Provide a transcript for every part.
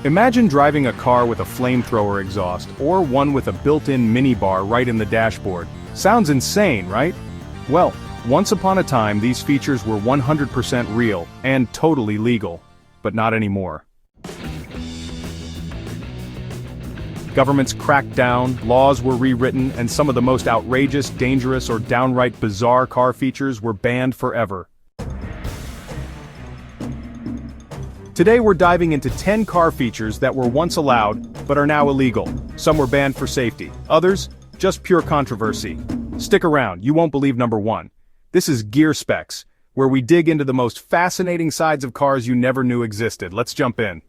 Imagine driving a car with a flamethrower exhaust, or one with a built-in minibar right in the dashboard. Sounds insane, right? Well, once upon a time these features were 100% real, and totally legal. But not anymore. Governments cracked down, laws were rewritten, and some of the most outrageous, dangerous, or downright bizarre car features were banned forever. Today we're diving into 10 car features that were once allowed, but are now illegal. Some were banned for safety, others, just pure controversy. Stick around, you won't believe number 1. This is Gear Specs, where we dig into the most fascinating sides of cars you never knew existed. Let's jump in.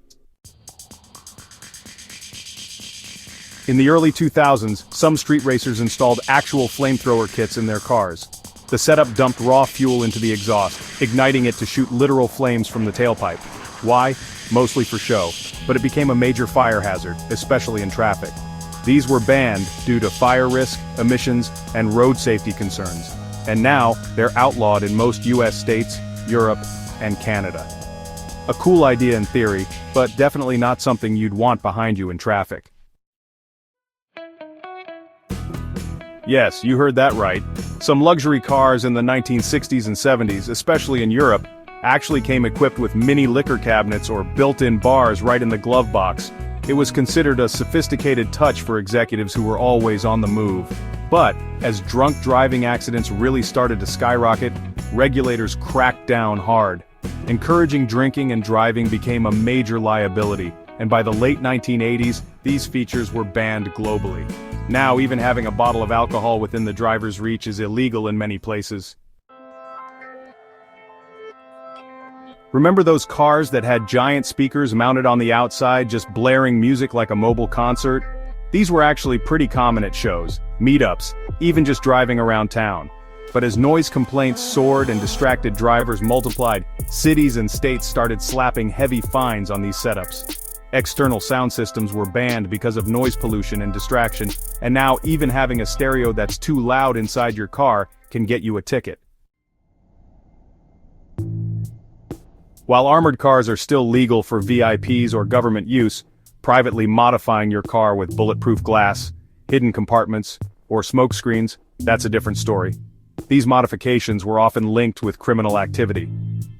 In the early 2000s, some street racers installed actual flamethrower kits in their cars. The setup dumped raw fuel into the exhaust, igniting it to shoot literal flames from the tailpipe. Why? Mostly for show, but it became a major fire hazard, especially in traffic. These were banned due to fire risk, emissions, and road safety concerns. And now, they're outlawed in most US states, Europe, and Canada. A cool idea in theory, but definitely not something you'd want behind you in traffic. Yes, you heard that right. Some luxury cars in the 1960s and 70s, especially in Europe, actually came equipped with mini liquor cabinets or built-in bars right in the glove box. It was considered a sophisticated touch for executives who were always on the move. But, as drunk driving accidents really started to skyrocket, regulators cracked down hard. Encouraging drinking and driving became a major liability, and by the late 1980s, these features were banned globally. Now even having a bottle of alcohol within the driver's reach is illegal in many places. Remember those cars that had giant speakers mounted on the outside just blaring music like a mobile concert? These were actually pretty common at shows, meetups, even just driving around town. But as noise complaints soared and distracted drivers multiplied, cities and states started slapping heavy fines on these setups. External sound systems were banned because of noise pollution and distraction, and now even having a stereo that's too loud inside your car can get you a ticket. While armored cars are still legal for VIPs or government use, privately modifying your car with bulletproof glass, hidden compartments, or smoke screens, that's a different story. These modifications were often linked with criminal activity.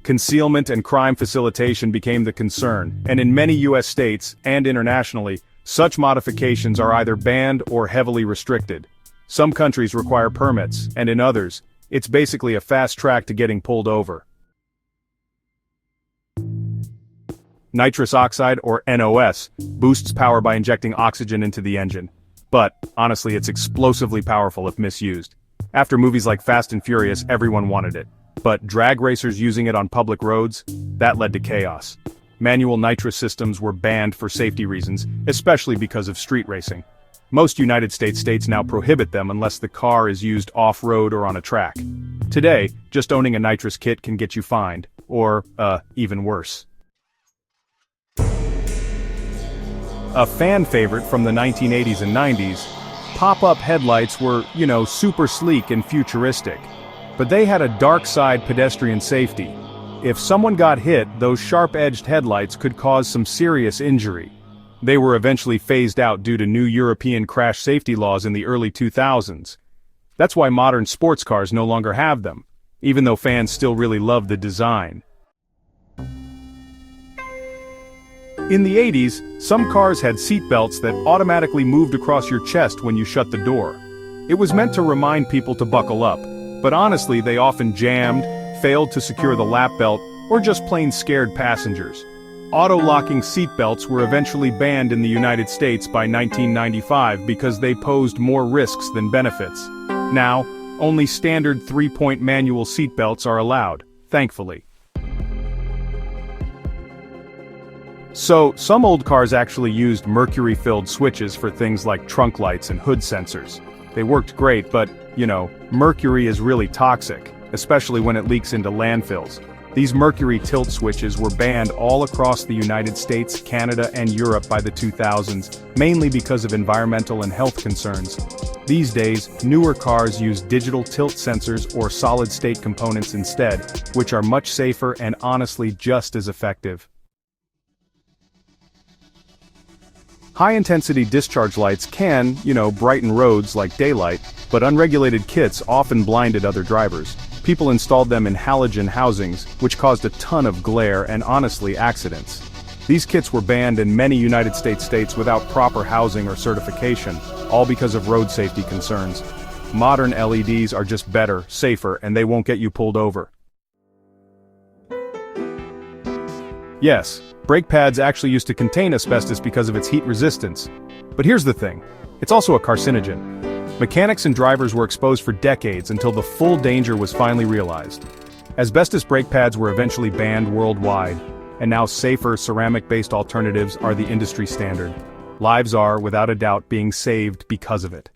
Concealment and crime facilitation became the concern, and in many US states, and internationally, such modifications are either banned or heavily restricted. Some countries require permits, and in others, it's basically a fast track to getting pulled over. Nitrous oxide, or NOS, boosts power by injecting oxygen into the engine. But, honestly, it's explosively powerful if misused. After movies like Fast and Furious, everyone wanted it. But drag racers using it on public roads, that led to chaos. Manual nitrous systems were banned for safety reasons, especially because of street racing. Most United States now prohibit them unless the car is used off-road or on a track. Today, just owning a nitrous kit can get you fined, or, even worse. A fan favorite from the 1980s and 90s, pop-up headlights were, super sleek and futuristic. But they had a dark side: pedestrian safety. If someone got hit, those sharp-edged headlights could cause some serious injury. They were eventually phased out due to new European crash safety laws in the early 2000s. That's why modern sports cars no longer have them, even though fans still really love the design. In the 80s, some cars had seatbelts that automatically moved across your chest when you shut the door. It was meant to remind people to buckle up, but honestly they often jammed, failed to secure the lap belt, or just plain scared passengers. Auto-locking seatbelts were eventually banned in the United States by 1995 because they posed more risks than benefits. Now, only standard 3-point manual seatbelts are allowed, thankfully. So, some old cars actually used mercury-filled switches for things like trunk lights and hood sensors. They worked great, but, mercury is really toxic, especially when it leaks into landfills. These mercury tilt switches were banned all across the United States, Canada, and Europe by the 2000s, mainly because of environmental and health concerns. These days, newer cars use digital tilt sensors or solid-state components instead, which are much safer and honestly just as effective. High-intensity discharge lights can, brighten roads like daylight, but unregulated kits often blinded other drivers. People installed them in halogen housings, which caused a ton of glare and honestly accidents. These kits were banned in many United States without proper housing or certification, all because of road safety concerns. Modern LEDs are just better, safer, and they won't get you pulled over. Yes, brake pads actually used to contain asbestos because of its heat resistance. But here's the thing, it's also a carcinogen. Mechanics and drivers were exposed for decades until the full danger was finally realized. Asbestos brake pads were eventually banned worldwide, and now safer ceramic-based alternatives are the industry standard. Lives are, without a doubt, being saved because of it.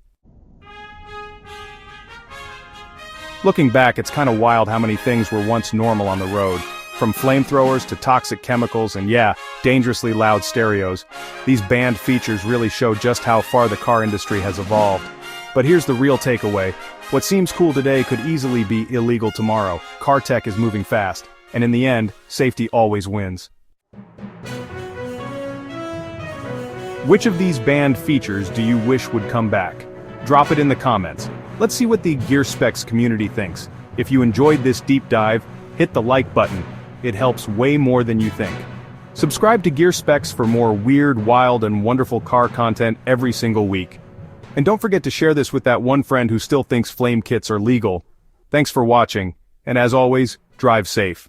Looking back, it's kinda wild how many things were once normal on the road. From flamethrowers to toxic chemicals and dangerously loud stereos, these banned features really show just how far the car industry has evolved. But here's the real takeaway. What seems cool today could easily be illegal tomorrow. Car tech is moving fast, and in the end, safety always wins. Which of these banned features do you wish would come back? Drop it in the comments. Let's see what the Gear Specs community thinks. If you enjoyed this deep dive, hit the like button. It helps way more than you think. Subscribe to Gear Specs for more weird, wild, and wonderful car content every single week. And don't forget to share this with that one friend who still thinks flame kits are legal. Thanks for watching, and as always, drive safe.